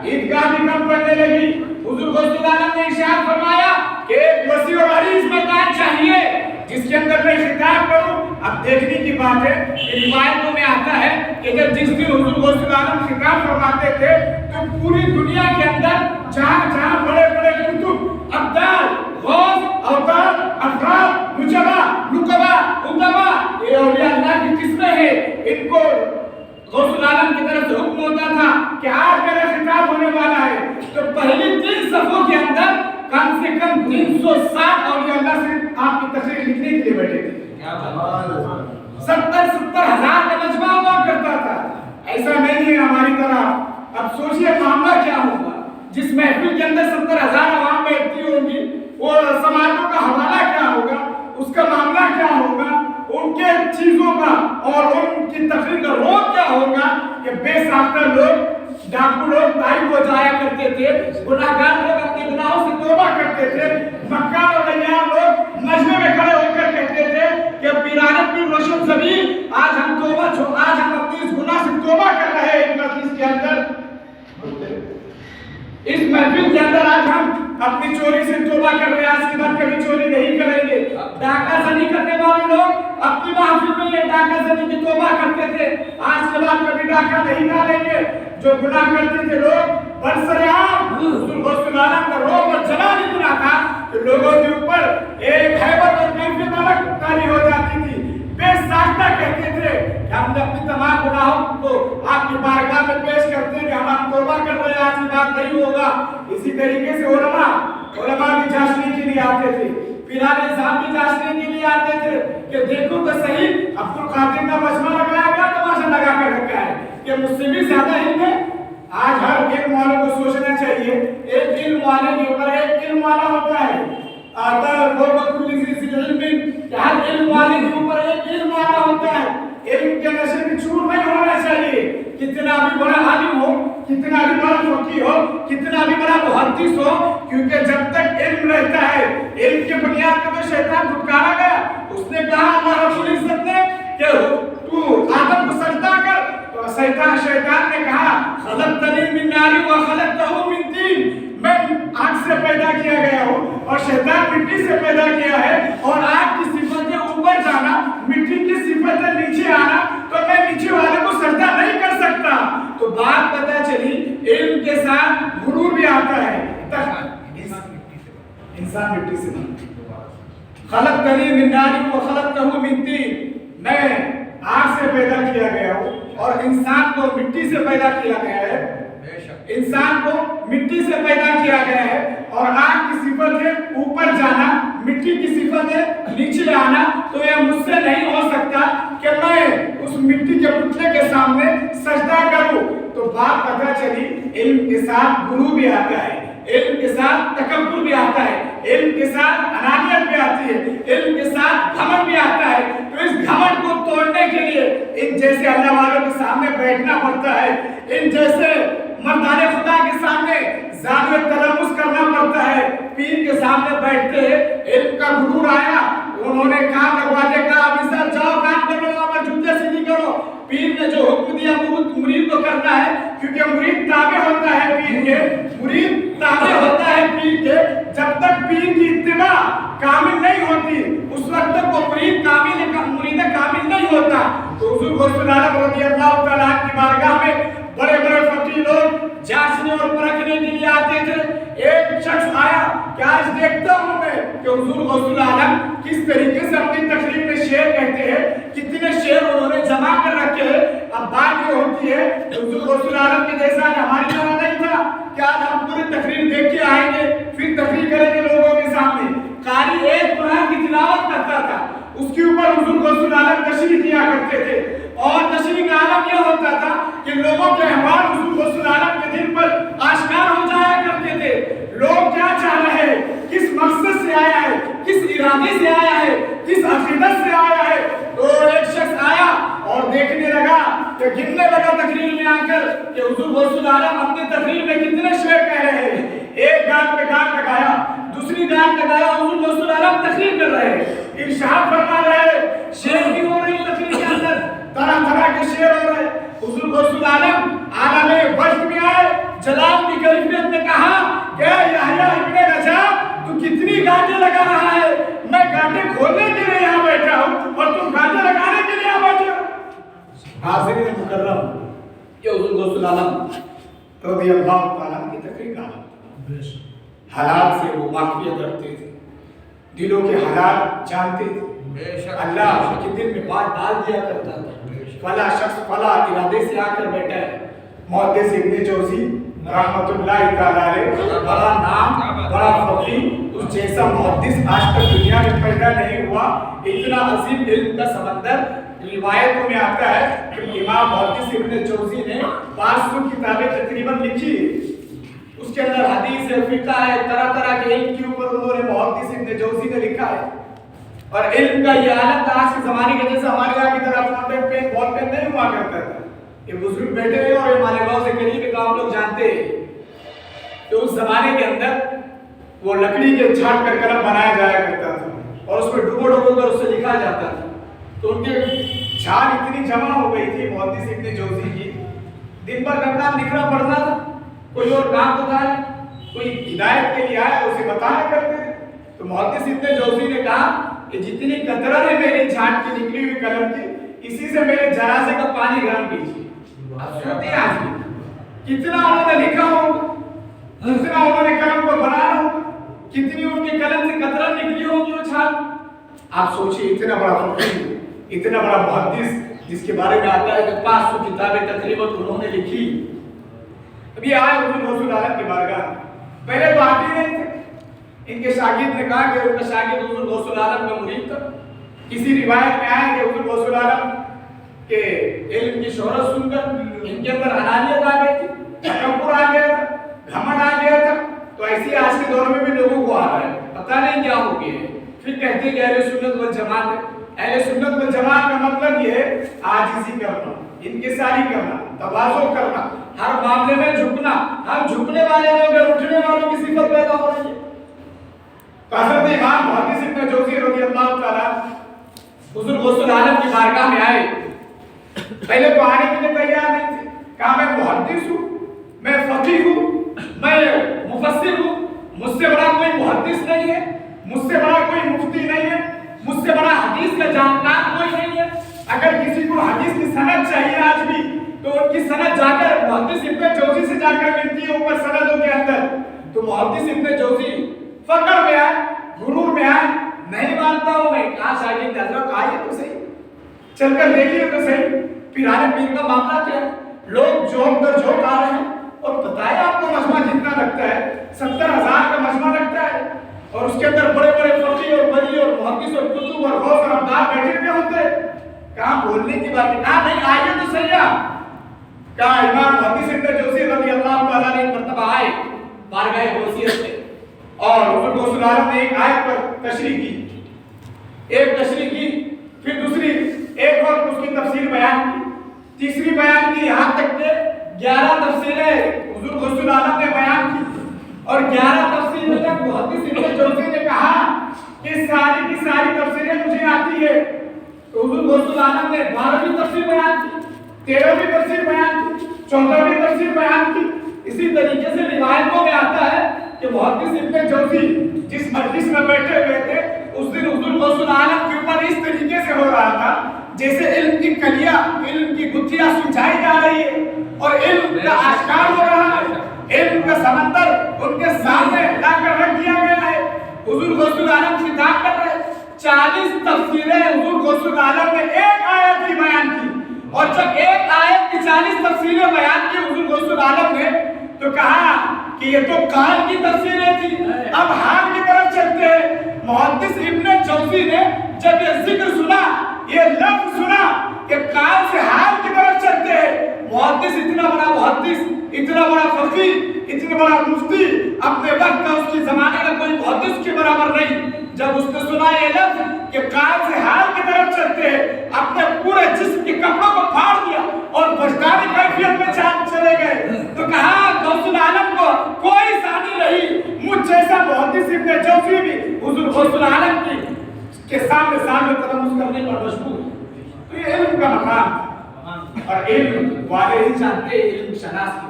عیدگاہ بھی کم پڑنے لگی. حضور غوث العالم نے ارشاد فرمایا کہ ایک وسیع و عریض میدان چاہیے جس کے اندر میں خطاب کروں. اب دیکھنے کی بات ہے کہ روایتوں میں آتا ہے کہ جس دن حضور غوث العالم خطاب فرماتے تھے تو پوری دنیا کے اندر جہاں جہاں بڑے بڑے کتب ابدال غوث اوتاد افراد نجبا نقبا ادبا یہ اولیاء اللہ کی قسمیں ہیں ان کو غوث العالم کی طرف سے حکم ہوتا تھا کہ آج میرا خطاب ہونے والا ہے تو پہلی 3 صفوں کے اندر کم سے کم 360 اولیاء اللہ سے آپ کی تقریر لکھنے کے لیے بیٹھے تھے. 70 ہزار کا مجمع ہوا کرتا تھا. ایسا نہیں ہے ہماری طرح. اب سوچئے معاملہ کیا ہوگا جس محفل کے اندر 70 ہزار عوام بیٹھتی ہوں گی, وہ سماجوں کا حوالہ کیا ہوگا, اس کا معاملہ کیا ہوگا, ان کے چیزوں کا اور ان کی تقریر کا روز کیا ہوگا کہ بے ساختہ لوگ ڈاکو لوگ تائب ہو جایا کرتے تھے, گناہگار لوگ اپنے گناہوں سے توبہ کرتے تھے, مکار اور ایام لوگ مجمع میں کھڑے ہو کر کہتے تھے کہ پیرانت پیر روشن زمین آج ہم اپنی اس گناہ سے توبہ کر رہے ہیں. اس مجلس کے اندر اس محفل کے اندر آج ہم اپنی چوری سے توبہ کر رہے ہیں, آج کے بعد کبھی چوری نہیں کریں گے. ڈاکہ زنی کرنے والے لوگ اپنی محفل میں یہ ڈاکہ زنی کی توبہ کرتے تھے, آج کے بعد کبھی ڈاکہ نہیں ڈالیں گے. جو گناہ کرتے تھے لوگ برسرعام حضور غوث العالم کا روب اور جلال اتنا تھا کہ لوگوں کے اوپر ایک ہیبت اور کیفیت الگ تاری ہو جاتی تھی. بے ساختہ کہتے تھے کہ ہم نے اپنی تمام گناہوں کو آپ کی بارگاہ میں پیش کرتے ہیں کہ ہم توبہ کر رہے ہیں, آج کی بات نہیں ہوگا. اسی طریقے سے علماء بھی جانچنے کے لیے آتے تھے, پیران نظام بھی جانچنے کے لیے آتے تھے کہ دیکھو تو صحیح عبد القادر کا مجمع لگایا گیا, تماشا لگا کر رکھا ہے کہ مجھ سے بھی زیادہ علم ہے. آج ہر علم والوں کو سوچنا چاہیے ایک علم والے کے اوپر ایک علم والا ہوتا ہے. ہر علم والے کے اوپر ایک علم والا ہوتا ہے. علم کے نشے میں چور نہیں ہونا چاہیے. کتنا بھی بڑا عالم ہو, کتنا بھی بڑا فقیہ ہو, کتنا بھی بڑا محدث ہو, کیونکہ جب تک علم رہتا ہے, علم کے بنیاد پر تو شیطان دھتکارا گیا. اس نے کہا اللہ رب العزت نے کہ تو آدم کو سجدہ کر, تو شیطان نے کہا خلقتنی من نار و خلقتہ من طین, میں آگ سے پیدا کیا گیا ہوں اور شیطان مٹی سے پیدا کیا ہے, اور آگ کی صفتیں اوپر جانا, مٹی کی صفتیں نیچے آنا, تو میں نیچے والے کو سجدہ نہیں کر سکتا. تو بات پتہ چلی علم کے ساتھ غرور بھی آتا ہے. انسان مٹی سے خلقتنی من نار و خلقتہ من طین, میں آگ سے پیدا کیا گیا ہوں اور انسان کو مٹی سے پیدا کیا گیا ہے. انسان کو مٹی سے پیدا کیا گیا ہے اور آگ کی صفت ہے اوپر جانا, مٹی کی صفت ہے نیچے آنا. تو یہ مجھ سے نہیں ہو سکتا کہ میں اس مٹی کے پتلے کے سامنے سجدہ کروں. تو بات پتہ چلی علم کے ساتھ غرور بھی آتا ہے, علم کے ساتھ تکبر بھی آتا ہے, علم کے ساتھ انانیت بھی آتی ہے, علم کے ساتھ گھمنڈ بھی آتا ہے. تو اس گھمنڈ کو توڑنے کے لیے ان جیسے اللہ والوں کے سامنے بیٹھنا پڑتا ہے, ان جیسے مردان خدا کے سامنے زاویہ تلمس کرنا پڑتا ہے. پیر کے سامنے بیٹھتے ہیں, علم کا غرور آیا, انہوں نے کام لگوا دیا, کہا اب سر جاؤ کام کر لو, وہاں پر جوتے سیدھی کرو. پیر نے جو حکم دیا مرید کو کرنا ہے, کیونکہ مرید تابع ہوتا ہے پیر کے, مرید تابع ہوتا ہے پیر کے. جب تک پیر کی اتباع کامل نہیں ہوتی اس وقت تک وہ مرید کامل نہیں ہوتا. تو حضور غوث العالم رضی اللہ تعالیٰ کی بارگاہ میں بڑے بڑے فقیر لوگ جانچنے اور پرکھنے کے لیے آتے تھے. ایک شخص آیا کہ آج دیکھتا ہوں میں کہ حضور غوث العالم کس طریقے سے اپنی تقریر میں شعر کہتے ہیں, کتنے شعر انہوں نے جمع کر رکھے ہیں. اب بات یہ ہوتی ہے کہ حضور غوث العالم کے جیسا ہماری طرح نہیں تھا کہ آج ہم پوری تقریر دیکھ کے آئیں گے پھر تقریر کریں گے لوگوں کے سامنے. قاری ایک قرآن کی تلاوت کرتا تھا, اس کے اوپر حضور غوث العالم تشریح کیا کرتے تھے, اور تشریح کا عالم یہ ہوتا تھا کہ لوگوں کے احوال حضور غوث العالم کے دل پر آشکار ہو جایا کرتے تھے. لوگ کیا چاہ رہے ہیں, کس مقصد سے آیا ہے, کس ارادے سے آیا ہے, کس عقیدت سے آیا ہے. تو ایک شخص آیا اور دیکھنے لگا کہ گننے لگا تقریر میں آ کر کہ حضور غوث العالم اپنی تقریر میں کتنے شعر کہہ رہے ہیں. ایک گان پہ گان لگایا, دوسری گان لگایا, حضور غوث العالم تقریر کر رہے ہیں, ارشاد فرما رہے ہیں, شعر بھی ہو رہی تقریر کے اندر, طرح طرح کے شعر ہو رہے ہیں. حضور غوث العالم عالم وجد میں آئے, جلال میں रज़ी अल्लाह तआला की तकरीर हालात से वो वाक़ियत रखते थे, दिलों के हालात जानते थे। अल्लाह के दिल में बात डाल दिया करता था। फला शख्स फला इरादे से आकर बैठा है, मुहद्दिस इब्न जौज़ी रहमतुल्लाहि तआला अलैह, बड़ा नाम बड़ा फकीह, उस जैसा मुहद्दिस आज तक दुनिया में पैदा नहीं हुआ। इतना अजीम इल्म का समंदर। रिवायतों में आता है कि इमाम मुहद्दिस इब्न जौज़ी ने 500 किताबें तकरीबन लिखी। उसके अंदर हदीस है, फिक़्ह है, तरह तरह के इल्म के ऊपर उन्होंने मुहद्दिस इब्न जौज़ी ने लिखा है। और इल्म का ये हालत आज के ज़माने के जैसे हमारे यहाँ की तरह फाउंटेन पेन बॉल पेन नहीं हुआ करता था। ये बुजुर्ग बैठे हैं और ये मालेगांव से करीब का आप लोग जानते हैं कि उस ज़माने के अंदर वो लकड़ी के छाट कर कलम बनाया जाया करता था और उसमें डुबो डुबो कर उससे लिखा जाता था। तो उनके छाल इतनी जमा हो गई थी मुहद्दिस इब्न जौज़ी की, दिन भर का काम लिखना पड़ता था, कोई और काम होता है, कोई हिदायत के लिए आया उसे बताया करते थे। तो मुहद्दिस इब्न जौज़ी ने कहा कि जितनी कतरन है मेरी छाट की निकली हुई कलम की, इसी से मेरे जनाजे का पानी गर्म कीजिए। आप सोचते हैं आज कितना उन्होंने लिखा होगा, कितना उन्होंने कलम को बनाया होगा, कितनी उनके कलम से कतरन निकली होगी वो छाट। आप सोचिए इतना बड़ा फकीह, इतना बड़ा मुहद्दिस जिसके बारे में आता है कि 500 किताबें तकरीबन उन्होंने लिखी। अभी आए हुजूर गौसुल आलम की बारगाह, पहले तो आते नहीं थे। इनके शागिर्द ने कहा कि उनका शागिर्द हुजूर गौसुल आलम का मुरीद था। किसी रिवायत में आया कि हुजूर गौसुल आलम के इल्म की शोहरत सुनकर इनके अंदर अनानियत आ गई थी, तकब्बुर आ गया था, घमंड आ गया था। तो ऐसे आज के दौर में भी लोगों को आ रहा है, पता नहीं क्या हो गया है। फिर कहते हैं कि अहले सुन्नत वल जमात है। अहले सुन्नत वल जमात का मतलब ये है आजिज़ी करना, इनकिसारी करना, तवाज़ु करना, हर मामले में झुकना। हम झुकने वाले लोग हैं, उठने वालों की सिफत पैदा हो रही है। तो हज़रत इमाम मुहद्दिस इब्न जौज़ी रज़ियल्लाहु ताला हुज़ूर गौसुल आलम की बारगाह में आए। पहले तो आने के लिए तैयार नहीं थे। कहा मैं मुहद्दिस हूँ, मैं फकीह हूँ, मैं मुफस्सिर हूँ, मुझसे बड़ा कोई मुहद्दिस नहीं है, मुझसे बड़ा कोई मुफ्ती नहीं है, मुझसे बड़ा हदीस का जानकार कोई नहीं है। अगर किसी को हदीस की सनद चाहिए आज भी तो उनकी सनद जाकर मुहद्दिस इब्न जौज़ी से जाकर मिलती है ऊपर सनदों के अंदर। तो मुहद्दिस इब्न जौज़ी फक्र में आए, गुरूर में आए, नहीं मानता हूँ मैं। कहा शागिर्द हज़रत आइए तो सही, चलकर देखिए तो सही पीराने पीर का मामला क्या है। लोग जोक दर जोक आ रहे हैं और बताया आपको मजमा कितना लगता है, 70,000 का मजमा लगता है और उसके अंदर बड़े बड़े फकीह और वली और मुहद्दिस और कुतुब और गौस और अब्दाल बैठे हुए होते हैं। कहा बोलने की बात है, कहा नहीं आइए तो सही आप। कहा इमाम मुहद्दिस इब्न जौज़ी रज़ियल्लाहु ताला ने एक मर्तबा आए बारगाह गौसियत से और हुज़ूर गौसुल आलम ने एक आयत पर तशरीह की, एक तशरीह की, फिर दूसरी एक और उसकी तफसीर बयान की, तीसरी बयान की, यहाँ तक के 11 तफसीरें हुज़ूर गौसुल आलम ने बयान की। और 11 तफसीरें तक मुहद्दिस इब्न जौज़ी ने कहा कि सारी की सारी तफसीरें मुझे आती है। तो हुज़ूर गौसुल आलम ने 12वीं तफसीर बयान की, 13वीं तफसीर बयान की, 14वीं तफसीर बयान की। इसी तरीके से रिवायतों में आता है कि मुहद्दिस इब्न जौज़ी जिस मजलिस में बैठे हुए थे उस दिन हुज़ूर गौसुल आलम के ऊपर इस तरीके से हो रहा था जैसे इल्म की कलियां, इल्म की गुत्थियां सुलझाई जा रही है और इल्म का आश्कार हो रहा है। इल्म का समंदर उनके सामने लाकर रख दिया गया है। हुज़ूर गौसुल आलम किताब कर रहे 40 तफसीरें हुज़ूर गौसुल आलम ने एक आयत की बयान की और जब एक आयत की 40 तफसीरें बयान की हुज़ूर गौसुल आलम ने तो कहा कि ये तो काल की तफसीरें थी, अब हाल की तरफ चलते हैं। मुहद्दिस इब्न जौज़ी ने जब ये जिक्र सुना, ये लफ्ज़ सुना कि काल से हाल की तरफ चलते हैं। मुहद्दिस इतना बड़ा मुहद्दिस, इतना बड़ा फकीह, इतना बड़ा मुफ्ती, अपने वक्त का उसके ज़माने का कोई मुहद्दिस के बराबर नहीं। जब उसने सुना ये लफ्ज़ कि काल से हाल की तरफ चलते हैं, अपने पूरे जिस्म के कपड़ों को फाड़ दिया और बजदारी कैफियत में चले गए। तो कहा गौसुल आलम को कोई सानी नहीं, मुझ जैसा मुहद्दिस इब्न जौज़ी भी हुज़ूर गौसुल आलम के सामने तलम्मुस करने पर मजबूर। तो ये इल्म का मकाम और इल्म वाले ही जानते हैं, इल्म शनास